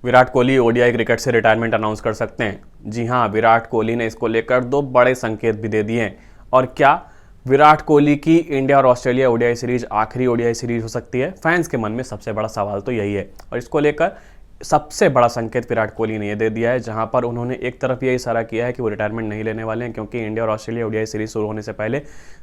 Virat Kohli ODI cricket से retirement announce कर सकते हैं। जी हां, विराट कोहली ने इसको लेकर दो बड़े संकेत भी दे दिए हैं। और क्या विराट कोहली की इंडिया और ऑस्ट्रेलिया ओडीआई सीरीज आखिरी ओडीआई सीरीज हो सकती है? फैंस के मन में सबसे बड़ा सवाल तो यही है। और इसको लेकर सबसे बड़ा संकेत विराट कोहली ने यह दे दिया है, जहां पर उन्होंने एक तरफ ये इशारा किया है कि वो रिटायरमेंट नहीं लेने वाले हैं, क्योंकि इंडिया और ऑस्ट्रेलिया ओडीआई सीरीज शुरू होने से पहले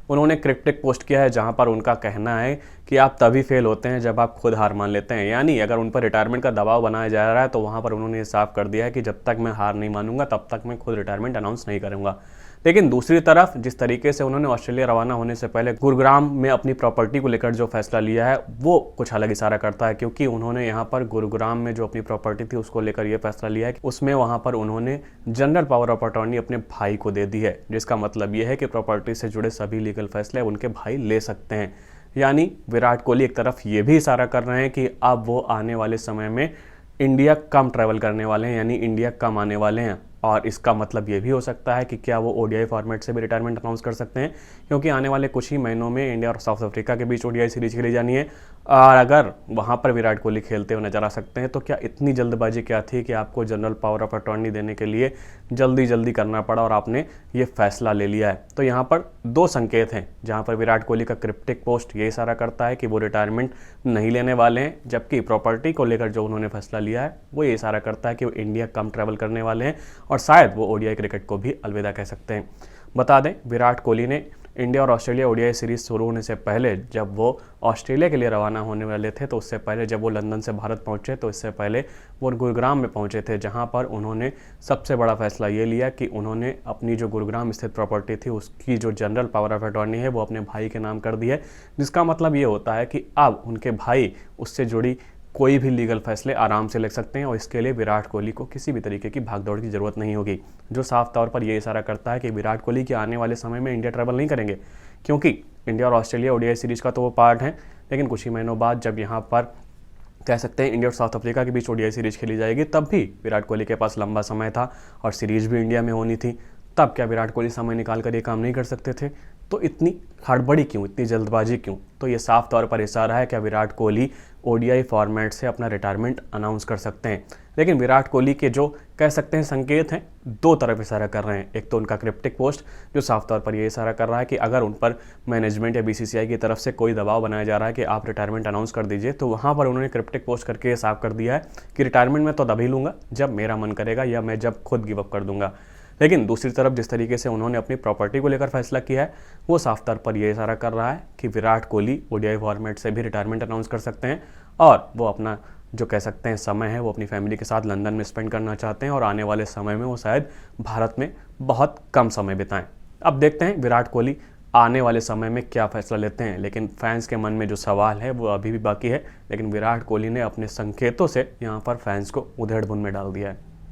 उन्होंने क्रिप्टिक पोस्ट किया है, जहां पर उनका कहना है कि आप तभी फेल होते हैं जब आप खुद हार मान लेते हैं। यानी अगर उन पर रिटायरमेंट का दबाव बनाया जा रहा है तो वहां पर उन्होंने ये साफ कर दिया है कि जब तक मैं हार नहीं मानूंगा तब तक मैं खुद रिटायरमेंट अनाउंस नहीं करूंगा। लेकिन दूसरी तरफ जिस तरीके से उन्होंने ऑस्ट्रेलिया रवाना होने से पहले गुरुग्राम में अपनी प्रॉपर्टी को लेकर जो फैसला लिया है वो कुछ अलग इशारा करता है, क्योंकि उन्होंने यहाँ पर गुरुग्राम में जो अपनी प्रॉपर्टी थी उसको लेकर ये फैसला लिया है कि उसमें वहाँ पर उन्होंने जनरल पावर ऑफ अटॉर्नी अपने भाई को दे दी है, जिसका मतलब ये है कि प्रॉपर्टी से जुड़े सभी लीगल फैसले उनके भाई ले सकते हैं। यानी विराट कोहली एक तरफ ये भी इशारा कर रहे हैं कि अब वो आने वाले समय में इंडिया कम ट्रैवल करने वाले हैं, यानी इंडिया कम आने वाले हैं। और इसका मतलब ये भी हो सकता है कि क्या वो ओडीआई फॉर्मेट से भी रिटायरमेंट अनाउंस कर सकते हैं, क्योंकि आने वाले कुछ ही महीनों में इंडिया और साउथ अफ्रीका के बीच ओडीआई सीरीज खेली जानी है। और अगर वहाँ पर विराट कोहली खेलते हुए नजर आ सकते हैं तो क्या इतनी जल्दबाजी क्या थी कि आपको जनरल पावर ऑफ अटॉर्नी देने के लिए जल्दी करना पड़ा और आपने ये फैसला ले लिया है? तो यहाँ पर दो संकेत हैं, जहाँ पर विराट कोहली का क्रिप्टिक पोस्ट ये इशारा करता है कि वो रिटायरमेंट नहीं लेने वाले हैं, जबकि प्रॉपर्टी को लेकर जो उन्होंने फैसला लिया है वो ये इशारा करता है कि वो इंडिया कम ट्रैवल करने वाले हैं और शायद वो ओडीआई क्रिकेट को भी अलविदा कह सकते हैं। बता दें, विराट कोहली ने इंडिया और ऑस्ट्रेलिया ओडीआई सीरीज शुरू होने से पहले जब वो ऑस्ट्रेलिया के लिए रवाना होने वाले थे, तो उससे पहले जब वो लंदन से भारत पहुंचे तो इससे पहले वो गुरुग्राम में पहुंचे थे, जहां पर उन्होंने सबसे बड़ा फैसला ये लिया कि उन्होंने अपनी जो गुरुग्राम स्थित प्रॉपर्टी थी उसकी जो जनरल पावर ऑफ अटॉर्नी है वो अपने भाई के नाम कर दी है। जिसका मतलब ये होता है कि अब उनके भाई उससे जुड़ी कोई भी लीगल फैसले आराम से ले सकते हैं और इसके लिए विराट कोहली को किसी भी तरीके की भागदौड़ की जरूरत नहीं होगी, जो साफ तौर पर यह इशारा करता है कि विराट कोहली के आने वाले समय में इंडिया ट्रैवल नहीं करेंगे, क्योंकि इंडिया और ऑस्ट्रेलिया ओडीआई सीरीज का तो वो पार्ट है। लेकिन कुछ ही महीनों बाद जब यहाँ पर कह सकते हैं इंडिया और साउथ अफ्रीका के बीच ओडीआई सीरीज खेली जाएगी, तब भी विराट कोहली के पास लंबा समय था और सीरीज भी इंडिया में होनी थी। तब क्या विराट कोहली समय निकाल कर ये काम नहीं कर सकते थे? तो इतनी हड़बड़ी क्यों, इतनी जल्दबाजी क्यों? तो ये साफ तौर पर इशारा है कि विराट कोहली ओडीआई फॉर्मेट से अपना रिटायरमेंट अनाउंस कर सकते हैं। लेकिन विराट कोहली के जो कह सकते हैं संकेत हैं, दो तरफ इशारा कर रहे हैं। एक तो उनका क्रिप्टिक पोस्ट जो साफ तौर पर ये इशारा कर रहा है कि अगर उन पर मैनेजमेंट या बीसीसीआई की तरफ से कोई दबाव बनाया जा रहा है कि आप रिटायरमेंट अनाउंस कर दीजिए, तो वहाँ पर उन्होंने क्रिप्टिक पोस्ट करके साफ कर दिया है कि रिटायरमेंट मैं तो तभी लूँगा जब मेरा मन करेगा या मैं जब खुद गिव अप कर दूंगा। लेकिन दूसरी तरफ जिस तरीके से उन्होंने अपनी प्रॉपर्टी को लेकर फैसला किया है वो साफ तौर पर यह इशारा कर रहा है कि विराट कोहली ओडीआई फॉर्मेट से भी रिटायरमेंट अनाउंस कर सकते हैं और वो अपना जो कह सकते हैं समय है वो अपनी फैमिली के साथ लंदन में स्पेंड करना चाहते हैं और आने वाले समय में वो शायद भारत में बहुत कम समय बिताएं। अब देखते हैं विराट कोहली आने वाले समय में क्या फैसला लेते हैं। लेकिन फैंस के मन में जो सवाल है वो अभी भी बाकी है, लेकिन विराट कोहली ने अपने संकेतों से यहाँ पर फैंस को उधेड़ बुन में डाल दिया है।